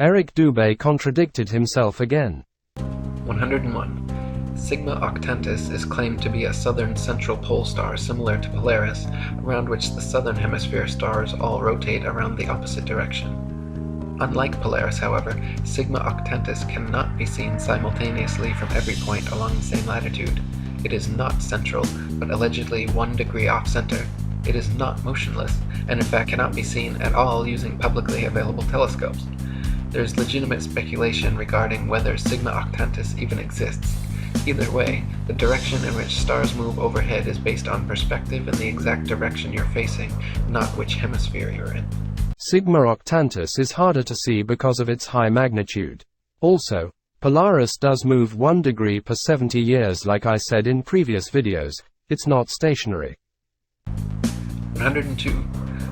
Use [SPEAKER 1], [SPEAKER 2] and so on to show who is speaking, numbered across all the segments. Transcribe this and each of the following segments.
[SPEAKER 1] Eric Dubé contradicted himself again.
[SPEAKER 2] 101. Sigma Octantis is claimed to be a southern central pole star similar to Polaris, around which the southern hemisphere stars all rotate around the opposite direction. Unlike Polaris, however, Sigma Octantis cannot be seen simultaneously from every point along the same latitude. It is not central, but allegedly 1 degree off-center. It is not motionless, and in fact cannot be seen at all using publicly available telescopes. There is legitimate speculation regarding whether Sigma Octantis even exists. Either way, the direction in which stars move overhead is based on perspective and the exact direction you're facing, not which hemisphere you're in.
[SPEAKER 1] Sigma Octantis is harder to see because of its high magnitude. Also, Polaris does move 1 degree per 70 years like I said in previous videos. It's not stationary.
[SPEAKER 2] 102.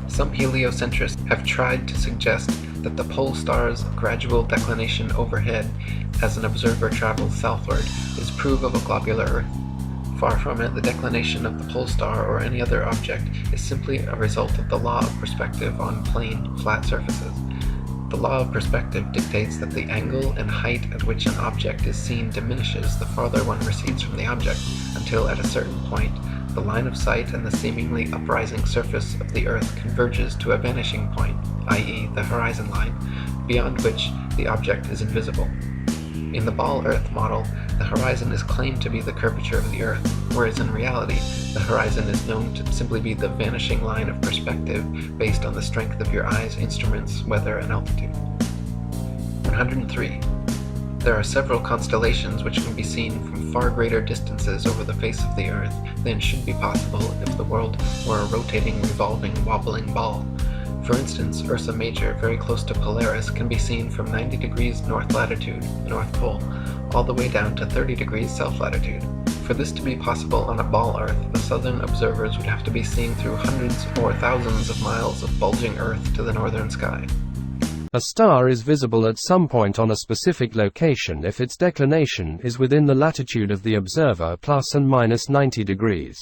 [SPEAKER 2] Some heliocentrists have tried to suggest that the pole star's gradual declination overhead as an observer travels southward is proof of a globular Earth. Far from it, the declination of the pole star or any other object is simply a result of the law of perspective on plane, flat surfaces. The law of perspective dictates that the angle and height at which an object is seen diminishes the farther one recedes from the object, until at a certain point, the line of sight and the seemingly uprising surface of the Earth converges to a vanishing point, i.e. the horizon line, beyond which the object is invisible. In the ball Earth model, the horizon is claimed to be the curvature of the Earth, whereas in reality, the horizon is known to simply be the vanishing line of perspective based on the strength of your eyes, instruments, weather, and altitude. 103. There are several constellations which can be seen from far greater distances over the face of the Earth than should be possible if the world were a rotating, revolving, wobbling ball. For instance, Ursa Major, very close to Polaris, can be seen from 90 degrees north latitude, the North Pole, all the way down to 30 degrees south latitude. For this to be possible on a ball Earth, the southern observers would have to be seen through hundreds or thousands of miles of bulging Earth to the northern sky.
[SPEAKER 1] A star is visible at some point on a specific location if its declination is within the latitude of the observer plus and minus 90 degrees.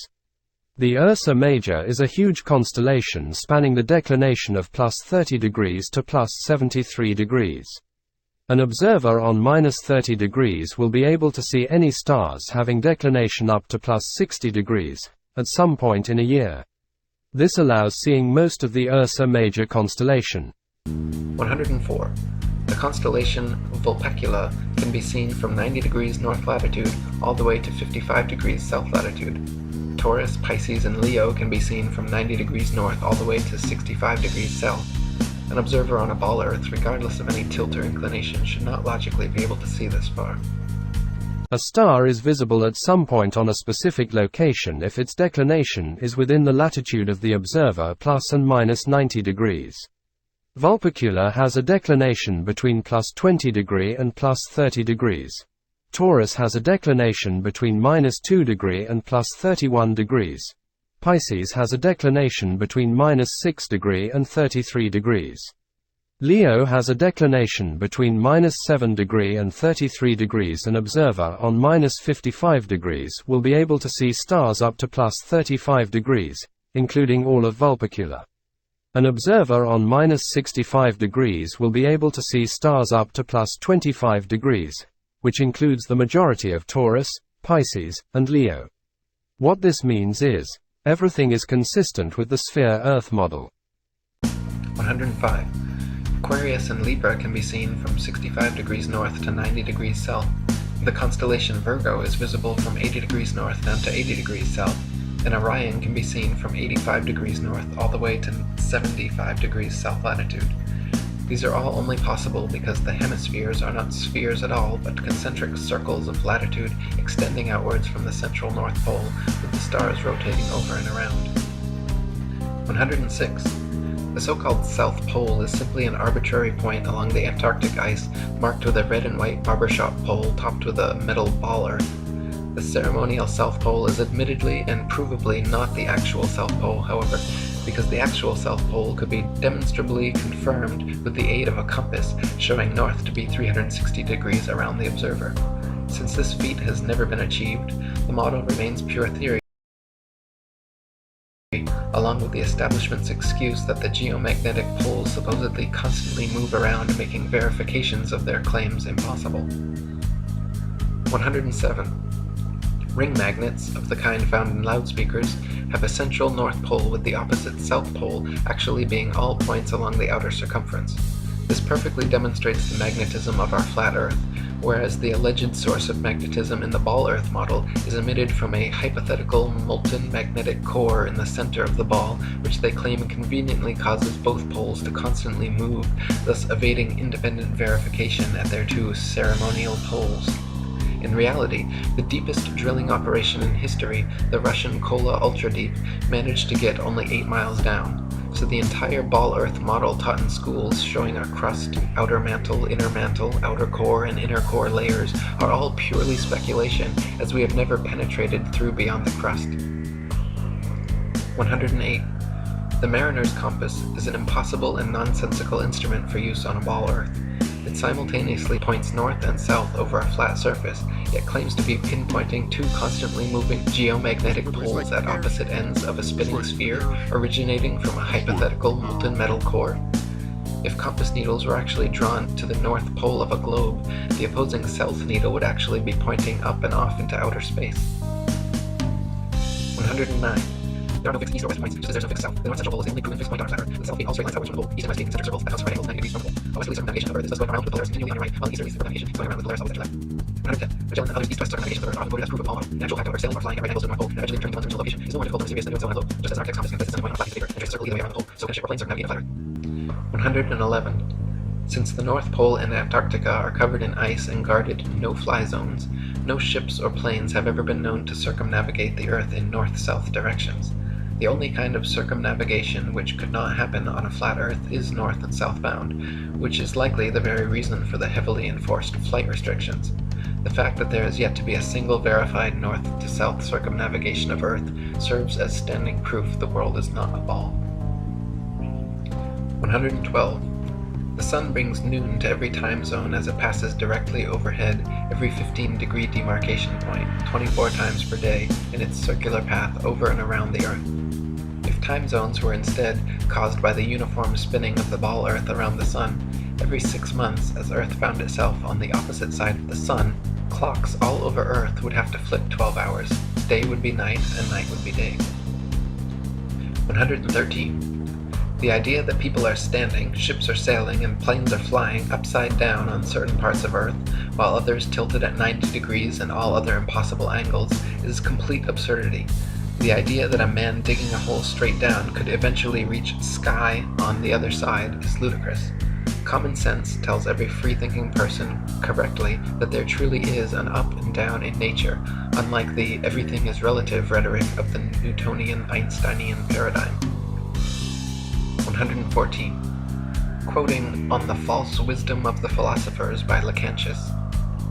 [SPEAKER 1] The Ursa Major is a huge constellation spanning the declination of plus 30 degrees to plus 73 degrees. An observer on minus 30 degrees will be able to see any stars having declination up to plus 60 degrees, at some point in a year. This allows seeing most of the Ursa Major constellation.
[SPEAKER 2] 104. The constellation Vulpecula can be seen from 90 degrees north latitude all the way to 55 degrees south latitude. Taurus, Pisces, and Leo can be seen from 90 degrees north all the way to 65 degrees south. An observer on a ball Earth, regardless of any tilt or inclination, should not logically be able to see this far.
[SPEAKER 1] A star is visible at some point on a specific location if its declination is within the latitude of the observer plus and minus 90 degrees. Vulpecula has a declination between plus 20 degree and plus 30 degrees. Taurus has a declination between minus 2 degree and plus 31 degrees. Pisces has a declination between minus 6 degree and 33 degrees. Leo has a declination between minus 7 degree and 33 degrees. An observer on minus 55 degrees will be able to see stars up to plus 35 degrees, including all of Vulpecula. An observer on minus 65 degrees will be able to see stars up to plus 25 degrees, which includes the majority of Taurus, Pisces, and Leo. What this means is, everything is consistent with the sphere-Earth model.
[SPEAKER 2] 105. Aquarius and Libra can be seen from 65 degrees north to 90 degrees south. The constellation Virgo is visible from 80 degrees north down to 80 degrees south, and Orion can be seen from 85 degrees north all the way to 75 degrees south latitude. These are all only possible because the hemispheres are not spheres at all, but concentric circles of latitude extending outwards from the central North Pole, with the stars rotating over and around. 106. The so-called South Pole is simply an arbitrary point along the Antarctic ice marked with a red and white barbershop pole topped with a metal ball Earth. The ceremonial South Pole is admittedly and provably not the actual South Pole, however, because the actual South Pole could be demonstrably confirmed with the aid of a compass showing north to be 360 degrees around the observer. Since this feat has never been achieved, the model remains pure theory, along along with the establishment's excuse that the geomagnetic poles supposedly constantly move around, making verifications of their claims impossible. 107. Ring magnets, of the kind found in loudspeakers, have a central north pole with the opposite south pole actually being all points along the outer circumference. This perfectly demonstrates the magnetism of our flat Earth, whereas the alleged source of magnetism in the ball Earth model is emitted from a hypothetical molten magnetic core in the center of the ball, which they claim conveniently causes both poles to constantly move, thus evading independent verification at their two ceremonial poles. In reality, the deepest drilling operation in history, the Russian Kola Ultra Deep, managed to get only 8 miles down. So the entire ball Earth model taught in schools showing a crust, outer mantle, outer core, and inner core layers are all purely speculation, as we have never penetrated through beyond the crust. 108. The mariner's compass is an impossible and nonsensical instrument for use on a ball Earth. It simultaneously points north and south over a flat surface, yet claims to be pinpointing two constantly moving geomagnetic poles at opposite ends of a spinning sphere originating from a hypothetical molten metal core. If compass needles were actually drawn to the north pole of a globe, the opposing south needle would actually be pointing up and off into outer space. 109. There are no fixed east or west points, just as there is no fixed south. The north central pole is the only proven fixed point on our flat Earth. The south being all straight lines outwards from the pole, east and west being concentric circles that cause right angles 90 degrees from the pole. A westerly circumnavigation of Earth is thus going around with the Polaris continually on your right, while an easterly circumnavigation is going around with the Polaris always at your left. 110. Magellan and other east-west circumnavigations of Earth are often quoted as proof of Apollo. The actual fact, however, sailing or flying at right angles to the North Pole and eventually returning to one's original location is no more difficult or mysterious than doing so on a globe. Just as an Arctic compass can place its point on a flat piece of paper and trace a circle either way around the pole, so can a ship or plane circumnavigate a flat Earth. 111. Since the North Pole and Antarctica are covered in ice and guarded no-fly zones, no ships or planes have ever been known to circumnavigate the Earth in north-south directions. The only kind of circumnavigation which could not happen on a flat Earth is north and southbound, which is likely the very reason for the heavily enforced flight restrictions. The fact that there is yet to be a single verified north-to-south circumnavigation of Earth serves as standing proof the world is not a ball. 112. The sun brings noon to every time zone as it passes directly overhead every 15-degree demarcation point, 24 times per day, in its circular path over and around the Earth. If time zones were instead caused by the uniform spinning of the ball Earth around the sun, every 6 months, as Earth found itself on the opposite side of the sun, clocks all over Earth would have to flip 12 hours. Day would be night, and night would be day. 113. The idea that people are standing, ships are sailing, and planes are flying upside down on certain parts of Earth, while others tilted at 90 degrees and all other impossible angles, is complete absurdity. The idea that a man digging a hole straight down could eventually reach sky on the other side is ludicrous. Common sense tells every free-thinking person correctly that there truly is an up and down in nature, unlike the everything is relative rhetoric of the Newtonian Einsteinian paradigm. 114. Quoting On the False Wisdom of the Philosophers by Lactantius.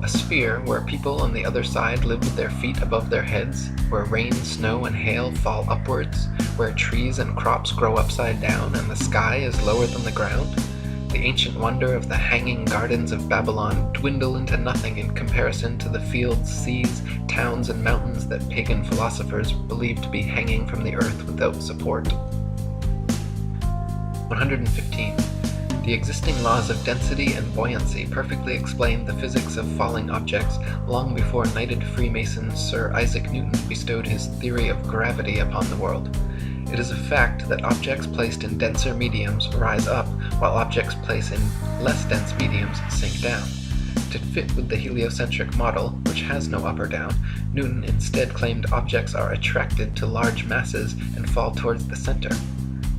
[SPEAKER 2] A sphere where people on the other side live with their feet above their heads, where rain, snow, and hail fall upwards, where trees and crops grow upside down and the sky is lower than the ground, the ancient wonder of the hanging gardens of Babylon dwindle into nothing in comparison to the fields, seas, towns, and mountains that pagan philosophers believed to be hanging from the earth without support. 115. The existing laws of density and buoyancy perfectly explained the physics of falling objects long before knighted Freemason Sir Isaac Newton bestowed his theory of gravity upon the world. It is a fact that objects placed in denser mediums rise up, while objects placed in less dense mediums sink down. To fit with the heliocentric model, which has no up or down, Newton instead claimed objects are attracted to large masses and fall towards the center.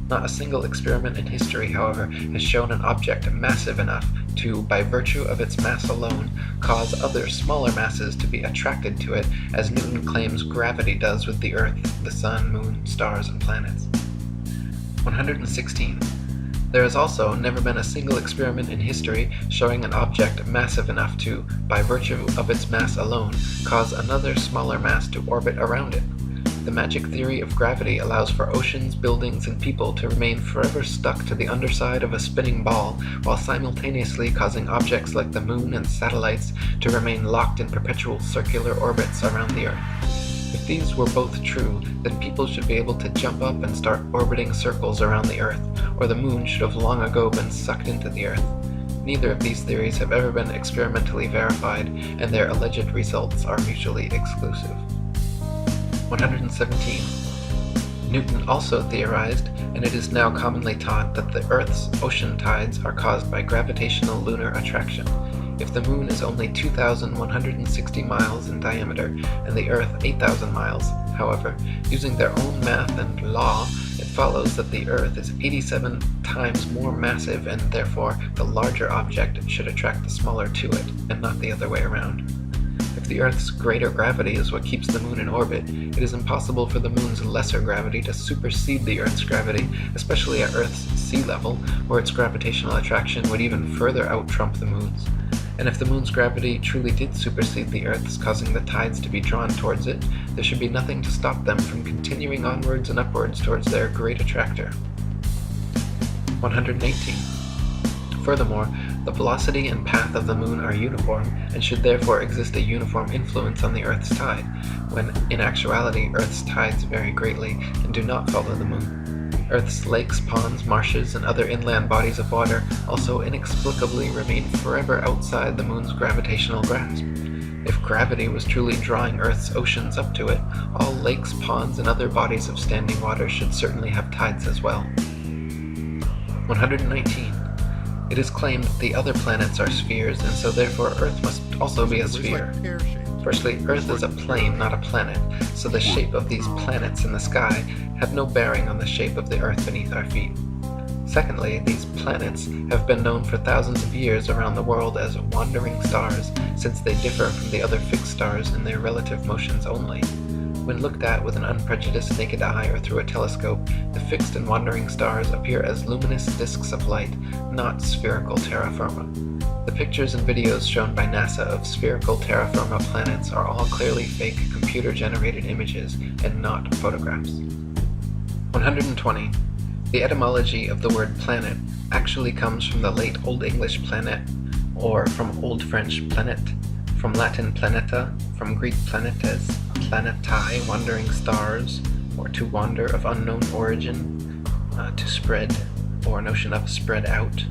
[SPEAKER 2] Not a single experiment in history, however, has shown an object massive enough to, by virtue of its mass alone, cause other smaller masses to be attracted to it, as Newton claims gravity does with the Earth, the Sun, Moon, stars, and planets. 116. There has also never been a single experiment in history showing an object massive enough to, by virtue of its mass alone, cause another smaller mass to orbit around it. The magic theory of gravity allows for oceans, buildings, and people to remain forever stuck to the underside of a spinning ball, while simultaneously causing objects like the moon and satellites to remain locked in perpetual circular orbits around the Earth. If these were both true, then people should be able to jump up and start orbiting circles around the Earth, or the Moon should have long ago been sucked into the Earth. Neither of these theories have ever been experimentally verified, and their alleged results are mutually exclusive. 117. Newton also theorized, and it is now commonly taught, that the Earth's ocean tides are caused by gravitational lunar attraction. If the Moon is only 2,160 miles in diameter and the Earth 8,000 miles, however, using their own math and law, it follows that the Earth is 87 times more massive and therefore the larger object should attract the smaller to it, and not the other way around. If the Earth's greater gravity is what keeps the Moon in orbit, it is impossible for the Moon's lesser gravity to supersede the Earth's gravity, especially at Earth's sea level, where its gravitational attraction would even further out-trump the Moon's. And if the Moon's gravity truly did supersede the Earth's, causing the tides to be drawn towards it, there should be nothing to stop them from continuing onwards and upwards towards their great attractor. 118. Furthermore, the velocity and path of the Moon are uniform, and should therefore exist a uniform influence on the Earth's tide, when in actuality Earth's tides vary greatly and do not follow the Moon. Earth's lakes, ponds, marshes, and other inland bodies of water also inexplicably remain forever outside the Moon's gravitational grasp. If gravity was truly drawing Earth's oceans up to it, all lakes, ponds, and other bodies of standing water should certainly have tides as well. 119. It is claimed that the other planets are spheres, and so therefore Earth must also be a sphere. Firstly, Earth is a plane, not a planet, so the shape of these planets in the sky have no bearing on the shape of the Earth beneath our feet. Secondly, these planets have been known for thousands of years around the world as wandering stars, since they differ from the other fixed stars in their relative motions only. When looked at with an unprejudiced naked eye or through a telescope, the fixed and wandering stars appear as luminous disks of light, not spherical terra firma. The pictures and videos shown by NASA of spherical terra firma planets are all clearly fake computer-generated images and not photographs. 120. The etymology of the word planet actually comes from the late Old English planet, or from Old French planet, from Latin planeta, from Greek planetes, planetae, wandering stars, or to wander of unknown origin, to spread, or notion of spread out,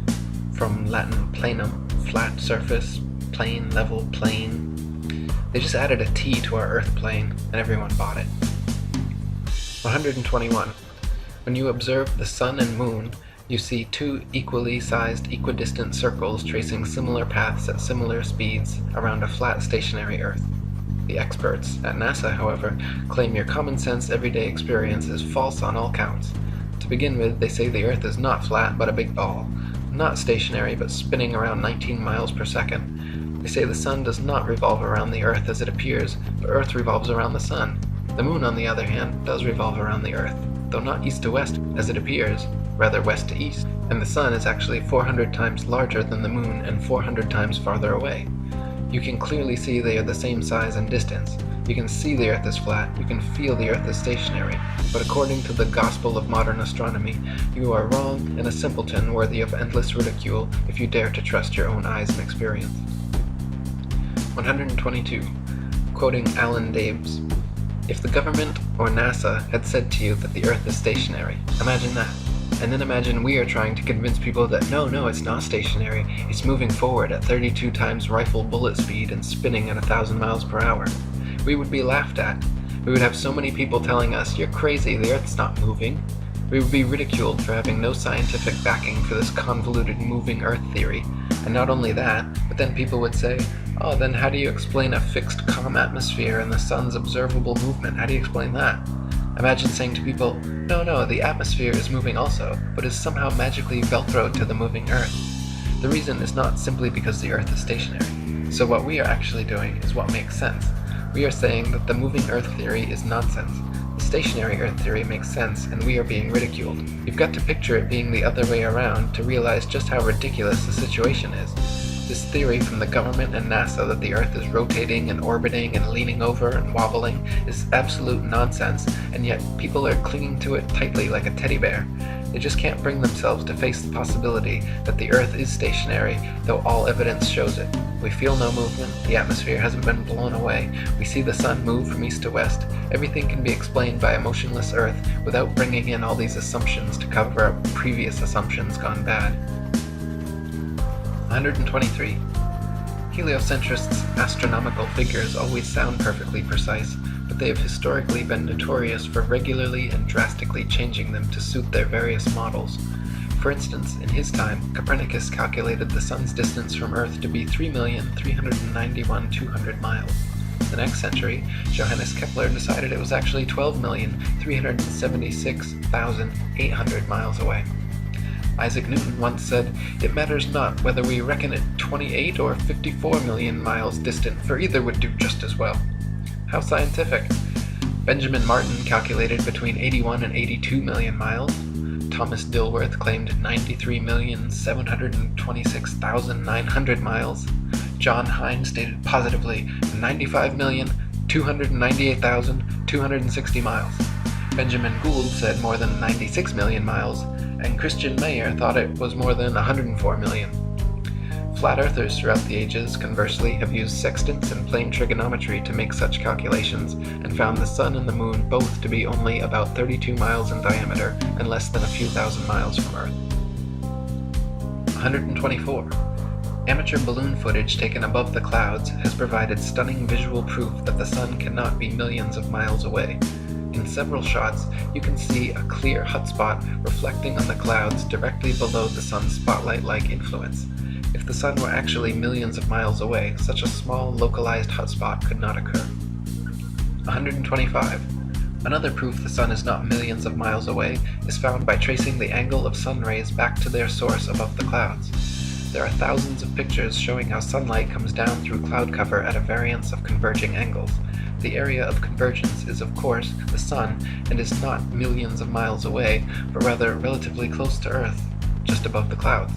[SPEAKER 2] from Latin planum, flat surface, plane, level, plane. They just added a T to our Earth plane, and everyone bought it. 121. When you observe the Sun and Moon, you see two equally sized equidistant circles tracing similar paths at similar speeds around a flat stationary Earth. The experts at NASA, however, claim your common sense everyday experience is false on all counts. To begin with, they say the Earth is not flat but a big ball, not stationary but spinning around 19 miles per second. They say the Sun does not revolve around the Earth as it appears, but Earth revolves around the Sun. The Moon, on the other hand, does revolve around the Earth, though not east to west as it appears, rather west to east, and the Sun is actually 400 times larger than the Moon and 400 times farther away. You can clearly see they are the same size and distance. You can see the Earth is flat, you can feel the Earth is stationary, but according to the gospel of modern astronomy, you are wrong and a simpleton worthy of endless ridicule if you dare to trust your own eyes and experience. 122. Quoting Alan Daves, "If the government or NASA had said to you that the Earth is stationary, imagine that. And then imagine we are trying to convince people that no, it's not stationary, it's moving forward at 32 times rifle bullet speed and spinning at 1,000 miles per hour. We would be laughed at. We would have so many people telling us, you're crazy, the Earth's not moving. We would be ridiculed for having no scientific backing for this convoluted moving Earth theory. And not only that, but then people would say, oh, then how do you explain a fixed calm atmosphere and the Sun's observable movement? How do you explain that? Imagine saying to people, no, the atmosphere is moving also, but is somehow magically velcroed to the moving Earth. The reason is not simply because the Earth is stationary. So what we are actually doing is what makes sense. We are saying that the moving Earth theory is nonsense. The stationary Earth theory makes sense, and we are being ridiculed. You've got to picture it being the other way around to realize just how ridiculous the situation is. This theory from the government and NASA that the Earth is rotating and orbiting and leaning over and wobbling is absolute nonsense, and yet people are clinging to it tightly like a teddy bear. They just can't bring themselves to face the possibility that the Earth is stationary, though all evidence shows it. We feel no movement, the atmosphere hasn't been blown away, we see the sun move from east to west. Everything can be explained by a motionless Earth without bringing in all these assumptions to cover up previous assumptions gone bad. 123. Heliocentrists' astronomical figures always sound perfectly precise, but they have historically been notorious for regularly and drastically changing them to suit their various models. For instance, in his time, Copernicus calculated the sun's distance from Earth to be 3,391,200 miles. The next century, Johannes Kepler decided it was actually 12,376,800 miles away. Isaac Newton once said, "It matters not whether we reckon it 28 or 54 million miles distant, for either would do just as well." How scientific! Benjamin Martin calculated between 81 and 82 million miles. Thomas Dilworth claimed 93,726,900 miles. John Hine stated positively 95,298,260 miles. Benjamin Gould said more than 96 million miles, and Christian Mayer thought it was more than 104 million. Flat earthers throughout the ages, conversely, have used sextants and plane trigonometry to make such calculations, and found the sun and the moon both to be only about 32 miles in diameter and less than a few thousand miles from Earth. 124. Amateur balloon footage taken above the clouds has provided stunning visual proof that the sun cannot be millions of miles away. In several shots, you can see a clear hotspot reflecting on the clouds directly below the sun's spotlight-like influence. If the sun were actually millions of miles away, such a small, localized hotspot could not occur. 125. Another proof the sun is not millions of miles away is found by tracing the angle of sun rays back to their source above the clouds. There are thousands of pictures showing how sunlight comes down through cloud cover at a variance of converging angles. The area of convergence is, of course, the sun, and is not millions of miles away, but rather relatively close to Earth, just above the clouds.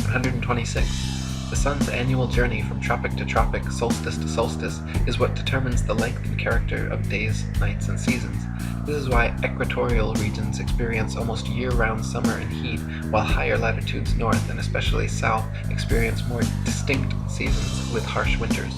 [SPEAKER 2] 126. The sun's annual journey from tropic to tropic, solstice to solstice, is what determines the length and character of days, nights, and seasons. This is why equatorial regions experience almost year-round summer and heat, while higher latitudes north and especially south experience more distinct seasons with harsh winters.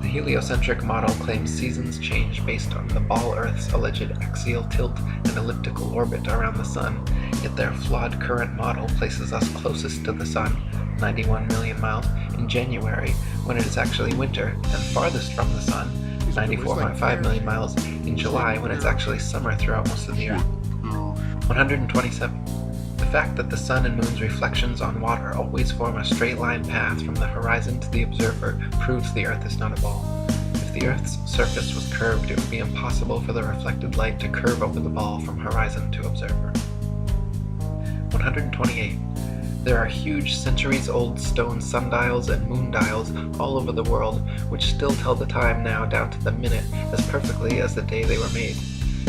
[SPEAKER 2] The heliocentric model claims seasons change based on the ball Earth's alleged axial tilt and elliptical orbit around the sun, yet their flawed current model places us closest to the sun, 91 million miles, in January, when it is actually winter, and farthest from the sun, 94.5 million miles, in July, when it's actually summer throughout most of the year. 127. The fact that the sun and moon's reflections on water always form a straight line path from the horizon to the observer proves the Earth is not a ball. If the Earth's surface was curved, it would be impossible for the reflected light to curve over the ball from horizon to observer. 128. There are huge centuries-old stone sundials and moondials all over the world, which still tell the time now down to the minute as perfectly as the day they were made.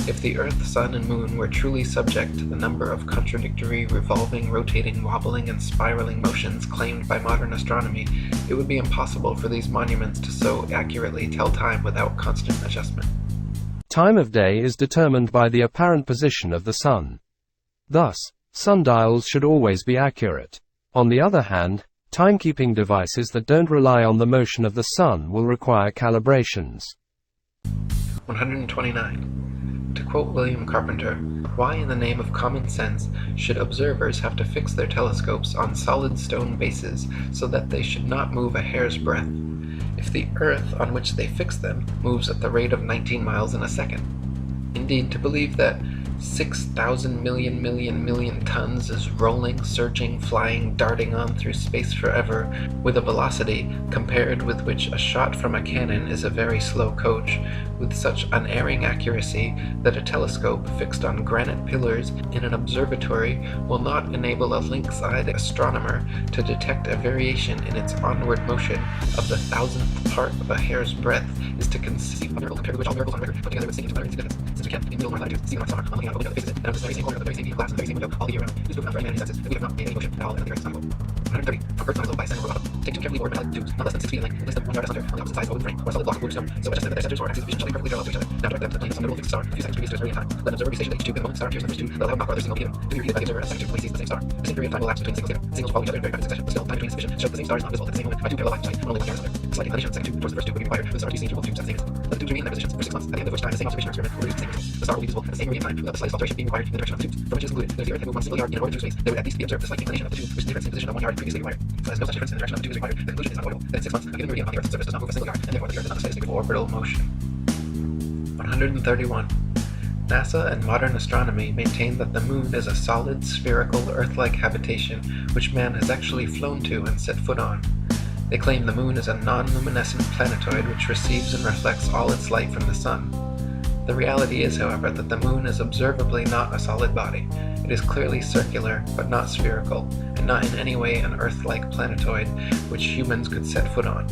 [SPEAKER 2] If the Earth, Sun, and Moon were truly subject to the number of contradictory, revolving, rotating, wobbling, and spiraling motions claimed by modern astronomy, it would be impossible for these monuments to so accurately tell time without constant adjustment.
[SPEAKER 1] Time of day is determined by the apparent position of the sun. Thus, sundials should always be accurate. On the other hand, timekeeping devices that don't rely on the motion of the sun will require calibrations.
[SPEAKER 2] 129. To quote William Carpenter, "Why in the name of common sense should observers have to fix their telescopes on solid stone bases so that they should not move a hair's breadth, if the Earth on which they fix them moves at the rate of 19 miles in a second? Indeed, to believe that 6,000 million tons is rolling, surging, flying, darting on through space forever, with a velocity compared with which a shot from a cannon is a very slow coach, with such unerring accuracy that a telescope fixed on granite pillars in an observatory will not enable a lynx-eyed astronomer to detect a variation in its onward motion of the thousandth part of a hair's breadth, is to conceive a miracle compared with which all miracles on record put together would seem to utter insignificance, since we can, in middle north latitudes, see on summer, on looking out, opening up the faces, and of this very same corner of the very same view glass and the very same window all the year round, is proof enough for any man who senses that we have not made any motion at all in the Earth's sun. 130. From Earth's on a globe by a center robot, Take two carefully bored metallic tubes, not less than 6 feet in length, place them 1 yard asunder on the opposite sides of a wooden frame or a solid block of wood or stone, so adjust them at their centers or axes vision shall be perfectly parallel to each other. Now direct them to the plane of some notable fixed star, a few seconds previous to its radiant time. Let an observer be stationed at each tube in the moment the star appears in the first tube, they'll have a knock or other signal given. To be repeated by the observer as the second tube when he sees the same star. The same period of time will elapse between signals given. Signals follow each other in very rapid succession, but still, time between suspicion shows that the same star is not visible at the same moment by two parallel lines between only 1 yard asunder. Slight inclination of the second tube towards the first tube would be required for the star to be seen through both tubes at the same instant. Let the tubes remain in their positions for 6 months, at the end of which time the same observation experiment will produce the same results. The star will be visible at the same radiant time without the slightest alteration being required in the direction of the tubes, from which is concluded that if the Earth had moved 1 single yard in an orbit through space, there would at least be observed the slight inclination of the tube, which is the difference in position of 1 yard previously required. So as no such difference in the direction of the tube is required, the conclusion is unavoidable that in 6 months, a given meridian on the Earth's surface does not move a single yard, and therefore the Earth is not the slightest degree of orbital motion. 131. NASA and modern astronomy maintain that the moon is a solid, spherical, Earth-like habitation which man has actually flown to and set foot on. They claim the moon is a non-luminescent planetoid which receives and reflects all its light from the sun. The reality is, however, that the moon is observably not a solid body. It is clearly circular, but not spherical, and not in any way an Earth-like planetoid which humans could set foot on.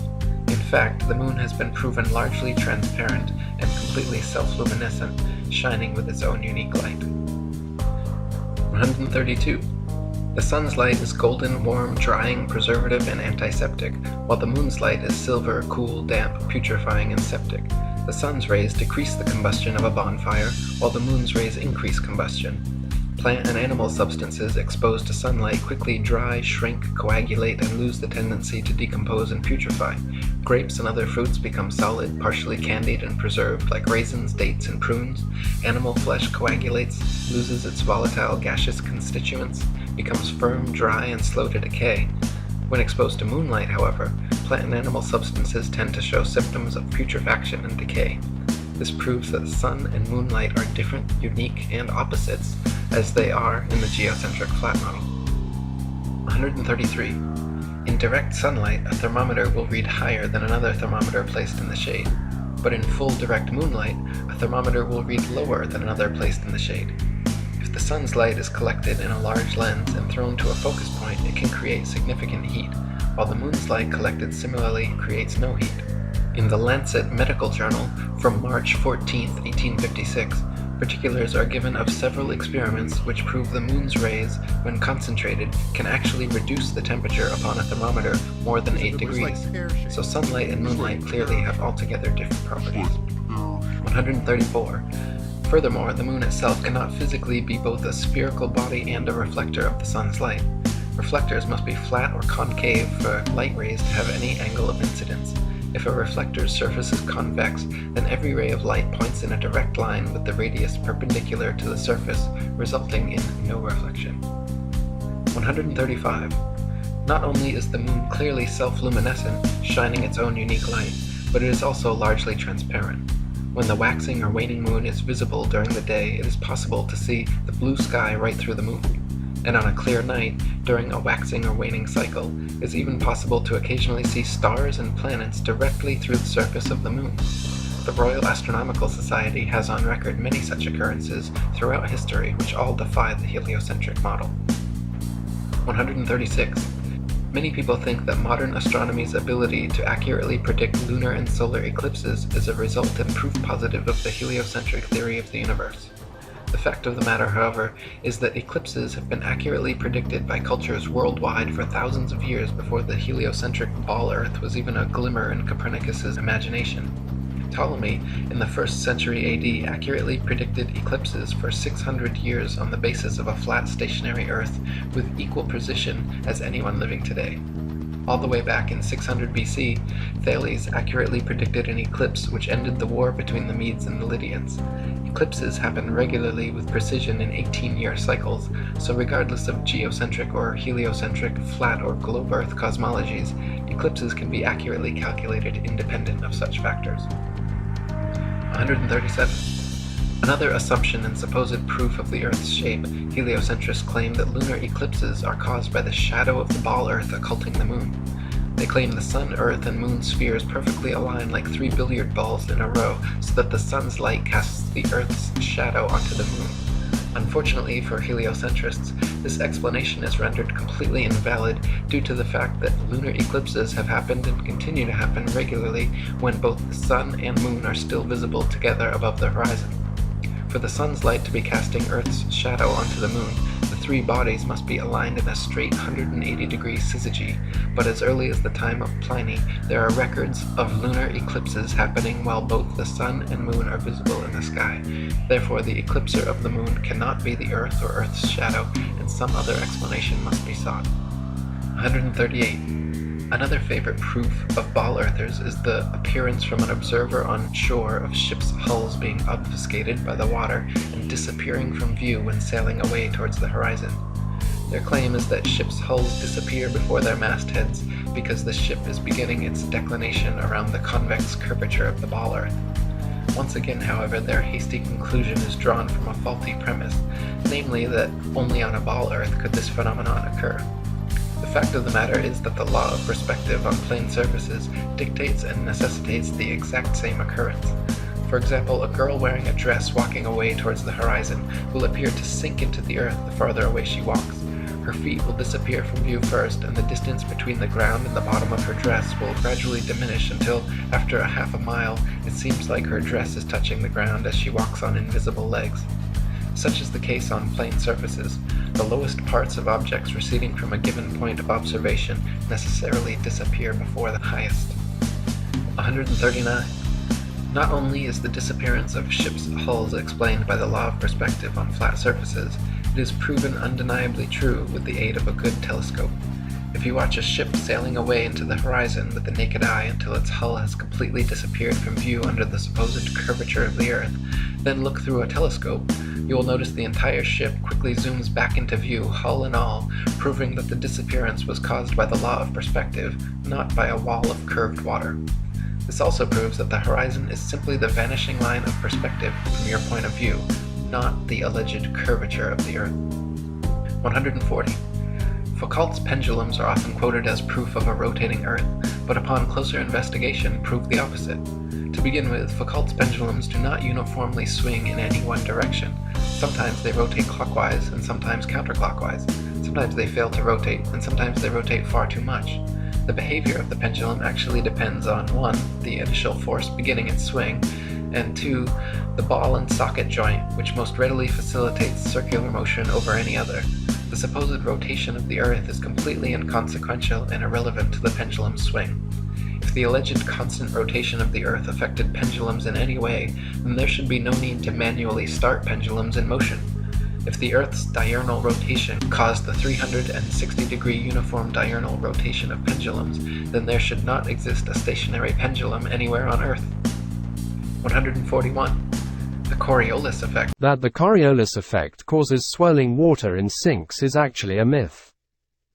[SPEAKER 2] In fact, the moon has been proven largely transparent and completely self-luminescent, shining with its own unique light. 132. The sun's light is golden, warm, drying, preservative, and antiseptic, while the moon's light is silver, cool, damp, putrefying, and septic. The sun's rays decrease the combustion of a bonfire, while the moon's rays increase combustion. Plant and animal substances exposed to sunlight quickly dry, shrink, coagulate, and lose the tendency to decompose and putrefy. Grapes and other fruits become solid, partially candied and preserved, like raisins, dates, and prunes. Animal flesh coagulates, loses its volatile gaseous constituents, becomes firm, dry, and slow to decay. When exposed to moonlight, however, plant and animal substances tend to show symptoms of putrefaction and decay. This proves that sun and moonlight are different, unique, and opposites, as they are in the geocentric flat model. 133. In direct sunlight, a thermometer will read higher than another thermometer placed in the shade, but in full direct moonlight, a thermometer will read lower than another placed in the shade. If the sun's light is collected in a large lens and thrown to a focus point, it can create significant heat, while the moon's light collected similarly creates no heat. In the Lancet Medical Journal from March 14, 1856, particulars are given of several experiments which prove the moon's rays, when concentrated, can actually reduce the temperature upon a thermometer more than 8 degrees. So sunlight and moonlight clearly have altogether different properties. 134. Furthermore, the moon itself cannot physically be both a spherical body and a reflector of the sun's light. Reflectors must be flat or concave for light rays to have any angle of incidence. If a reflector's surface is convex, then every ray of light points in a direct line with the radius perpendicular to the surface, resulting in no reflection. 135. Not only is the moon clearly self-luminescent, shining its own unique light, but it is also largely transparent. When the waxing or waning moon is visible during the day, it is possible to see the blue sky right through the moon. And on a clear night, during a waxing or waning cycle, it is even possible to occasionally see stars and planets directly through the surface of the moon. The Royal Astronomical Society has on record many such occurrences throughout history which all defy the heliocentric model. 136. Many people think that modern astronomy's ability to accurately predict lunar and solar eclipses is a result and proof positive of the heliocentric theory of the universe. The fact of the matter, however, is that eclipses have been accurately predicted by cultures worldwide for thousands of years before the heliocentric ball Earth was even a glimmer in Copernicus's imagination. Ptolemy, in the 1st century AD, accurately predicted eclipses for 600 years on the basis of a flat stationary Earth with equal precision as anyone living today. All the way back in 600 BC, Thales accurately predicted an eclipse which ended the war between the Medes and the Lydians. Eclipses happen regularly with precision in 18-year cycles, so regardless of geocentric or heliocentric, flat or globe Earth cosmologies, eclipses can be accurately calculated independent of such factors. 137. Another assumption and supposed proof of the Earth's shape, heliocentrists claim that lunar eclipses are caused by the shadow of the ball Earth occulting the moon. They claim the Sun, Earth, and Moon spheres perfectly align like 3 billiard balls in a row so that the Sun's light casts the Earth's shadow onto the Moon. Unfortunately for heliocentrists, this explanation is rendered completely invalid due to the fact that lunar eclipses have happened and continue to happen regularly when both the Sun and Moon are still visible together above the horizon. For the Sun's light to be casting Earth's shadow onto the Moon, the three bodies must be aligned in a straight 180-degree syzygy, but as early as the time of Pliny, there are records of lunar eclipses happening while both the sun and moon are visible in the sky. Therefore, the eclipser of the moon cannot be the Earth or Earth's shadow, and some other explanation must be sought. 138. Another favorite proof of ball earthers is the appearance from an observer on shore of ships' hulls being obfuscated by the water and disappearing from view when sailing away towards the horizon. Their claim is that ships' hulls disappear before their mastheads because the ship is beginning its declination around the convex curvature of the ball earth. Once again, however, their hasty conclusion is drawn from a faulty premise, namely that only on a ball earth could this phenomenon occur. The fact of the matter is that the law of perspective on plane surfaces dictates and necessitates the exact same occurrence. For example, a girl wearing a dress walking away towards the horizon will appear to sink into the earth the farther away she walks. Her feet will disappear from view first, and the distance between the ground and the bottom of her dress will gradually diminish until, after a half a mile, it seems like her dress is touching the ground as she walks on invisible legs. Such is the case on plane surfaces. The lowest parts of objects receding from a given point of observation necessarily disappear before the highest. 139. Not only is the disappearance of ships' hulls explained by the law of perspective on flat surfaces, it is proven undeniably true with the aid of a good telescope. If you watch a ship sailing away into the horizon with the naked eye until its hull has completely disappeared from view under the supposed curvature of the Earth, then look through a telescope, you will notice the entire ship quickly zooms back into view, hull and all, proving that the disappearance was caused by the law of perspective, not by a wall of curved water. This also proves that the horizon is simply the vanishing line of perspective from your point of view, not the alleged curvature of the Earth. 140. Foucault's pendulums are often quoted as proof of a rotating Earth, but upon closer investigation prove the opposite. To begin with, Foucault's pendulums do not uniformly swing in any one direction. Sometimes they rotate clockwise and sometimes counterclockwise. Sometimes they fail to rotate, and sometimes they rotate far too much. The behavior of the pendulum actually depends on 1. The initial force beginning its swing, and 2. The ball and socket joint, which most readily facilitates circular motion over any other. The supposed rotation of the Earth is completely inconsequential and irrelevant to the pendulum's swing. If the alleged constant rotation of the Earth affected pendulums in any way, then there should be no need to manually start pendulums in motion. If the Earth's diurnal rotation caused the 360-degree uniform diurnal rotation of pendulums, then there should not exist a stationary pendulum anywhere on Earth. 141. The Coriolis effect.
[SPEAKER 1] That the Coriolis effect causes swirling water in sinks is actually a myth.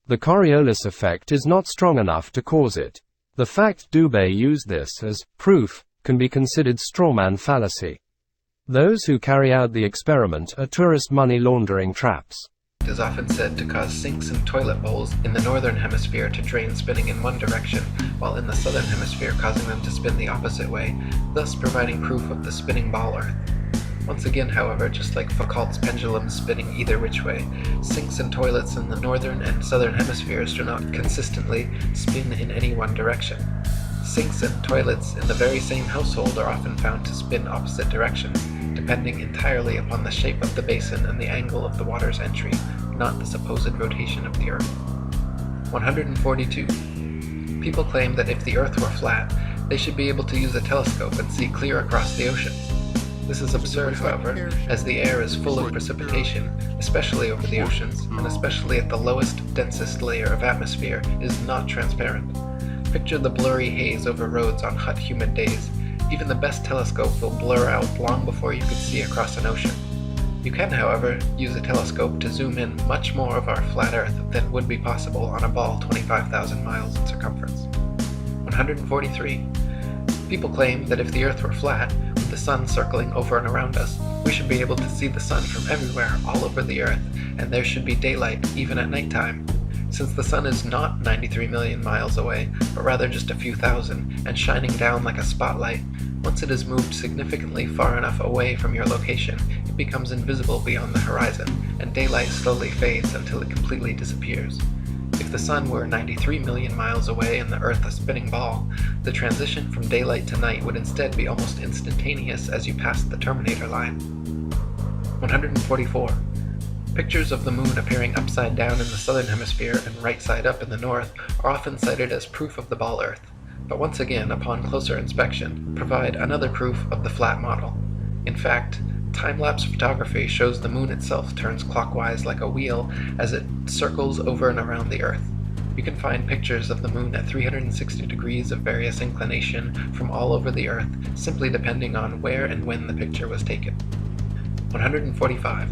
[SPEAKER 1] The Coriolis effect is not strong enough to cause it. The fact Dubé used this as proof can be considered strawman fallacy. Those who carry out the experiment are tourist money laundering traps.
[SPEAKER 2] It is often said to cause sinks in toilet bowls in the northern hemisphere to drain spinning in one direction, while in the southern hemisphere causing them to spin the opposite way, thus providing proof of the spinning ball Earth. Once again, however, just like Foucault's pendulums spinning either which way, sinks and toilets in the northern and southern hemispheres do not consistently spin in any one direction. Sinks and toilets in the very same household are often found to spin opposite directions, depending entirely upon the shape of the basin and the angle of the water's entry, not the supposed rotation of the Earth. 142. People claim that if the Earth were flat, they should be able to use a telescope and see clear across the ocean. This is absurd, however, as the air is full of precipitation, especially over the oceans, and especially at the lowest, densest layer of atmosphere, is not transparent. Picture the blurry haze over roads on hot, humid days. Even the best telescope will blur out long before you can see across an ocean. You can, however, use a telescope to zoom in much more of our flat Earth than would be possible on a ball 25,000 miles in circumference. 143. People claim that if the Earth were flat, with the sun circling over and around us, we should be able to see the sun from everywhere all over the Earth, and there should be daylight even at nighttime. Since the sun is not 93 million miles away, but rather just a few thousand, and shining down like a spotlight, once it is moved significantly far enough away from your location, it becomes invisible beyond the horizon, and daylight slowly fades until it completely disappears. If the sun were 93 million miles away and the Earth a spinning ball, the transition from daylight to night would instead be almost instantaneous as you passed the terminator line. 144. Pictures of the moon appearing upside down in the southern hemisphere and right side up in the north are often cited as proof of the ball Earth, but once again, upon closer inspection, provide another proof of the flat model. In fact, time-lapse photography shows the moon itself turns clockwise like a wheel as it circles over and around the Earth. You can find pictures of the moon at 360 degrees of various inclination from all over the Earth, simply depending on where and when the picture was taken. 145.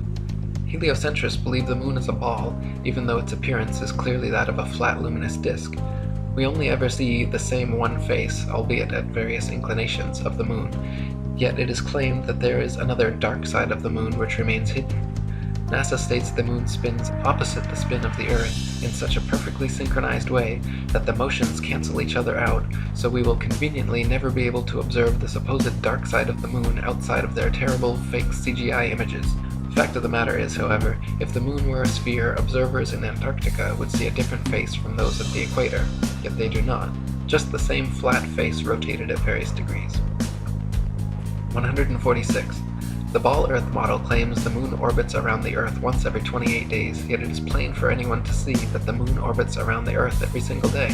[SPEAKER 2] Heliocentrists believe the moon is a ball, even though its appearance is clearly that of a flat luminous disk. We only ever see the same one face, albeit at various inclinations, of the moon, yet it is claimed that there is another dark side of the moon which remains hidden. NASA states the moon spins opposite the spin of the Earth in such a perfectly synchronized way that the motions cancel each other out, so we will conveniently never be able to observe the supposed dark side of the moon outside of their terrible fake CGI images. The fact of the matter is, however, if the moon were a sphere, observers in Antarctica would see a different face from those at the equator, yet they do not. Just the same flat face rotated at various degrees. 146. The ball Earth model claims the moon orbits around the Earth once every 28 days, yet it is plain for anyone to see that the moon orbits around the Earth every single day.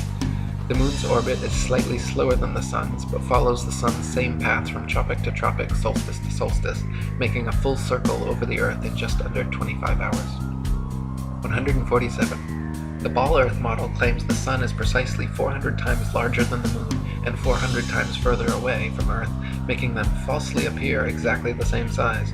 [SPEAKER 2] The moon's orbit is slightly slower than the sun's, but follows the sun's same path from tropic to tropic, solstice to solstice, making a full circle over the Earth in just under 25 hours. 147. The ball Earth model claims the sun is precisely 400 times larger than the moon and 400 times further away from Earth, making them falsely appear exactly the same size.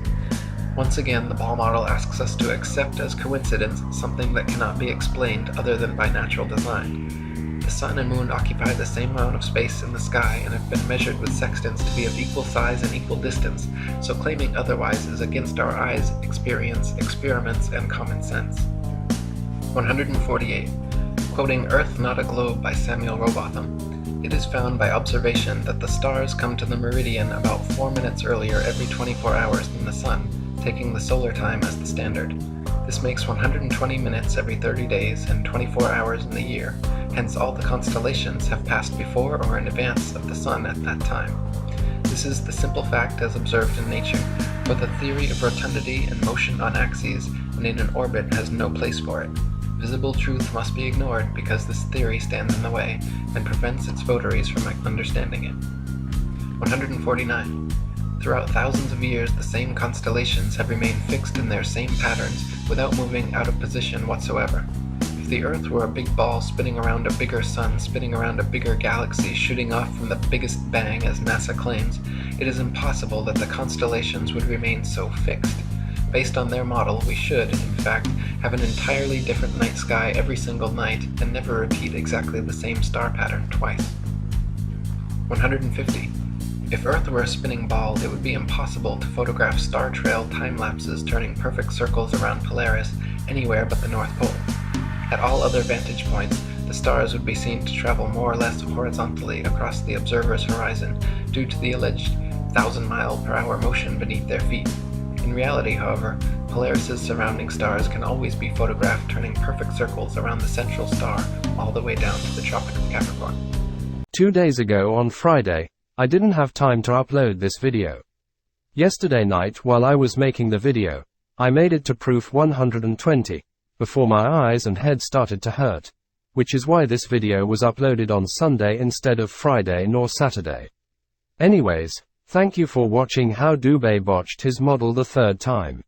[SPEAKER 2] Once again, the ball model asks us to accept as coincidence something that cannot be explained other than by natural design. The sun and moon occupy the same amount of space in the sky and have been measured with sextants to be of equal size and equal distance, so claiming otherwise is against our eyes, experience, experiments, and common sense. 148. Quoting Earth Not a Globe by Samuel Rowbotham, it is found by observation that the stars come to the meridian about 4 minutes earlier every 24 hours than the sun, taking the solar time as the standard. This makes 120 minutes every 30 days and 24 hours in the year, hence all the constellations have passed before or in advance of the sun at that time. This is the simple fact as observed in nature, but the theory of rotundity and motion on axes and in an orbit has no place for it. Visible truth must be ignored because this theory stands in the way and prevents its votaries from understanding it. 149. Throughout thousands of years, the same constellations have remained fixed in their same patterns without moving out of position whatsoever. If the Earth were a big ball spinning around a bigger sun, spinning around a bigger galaxy, shooting off from the biggest bang as NASA claims, it is impossible that the constellations would remain so fixed. Based on their model, we should, in fact, have an entirely different night sky every single night and never repeat exactly the same star pattern twice. 150. If Earth were a spinning ball, it would be impossible to photograph star trail time-lapses turning perfect circles around Polaris anywhere but the North Pole. At all other vantage points, the stars would be seen to travel more or less horizontally across the observer's horizon due to the alleged 1,000-mile-per-hour motion beneath their feet. In reality, however, Polaris's surrounding stars can always be photographed turning perfect circles around the central star all the way down to the Tropic of Capricorn.
[SPEAKER 1] 2 days ago on Friday, I didn't have time to upload this video. Yesterday night while I was making the video, I made it to proof 120, before my eyes and head started to hurt, which is why this video was uploaded on Sunday instead of Friday nor Saturday. Anyways, thank you for watching how Dubé botched his model the third time.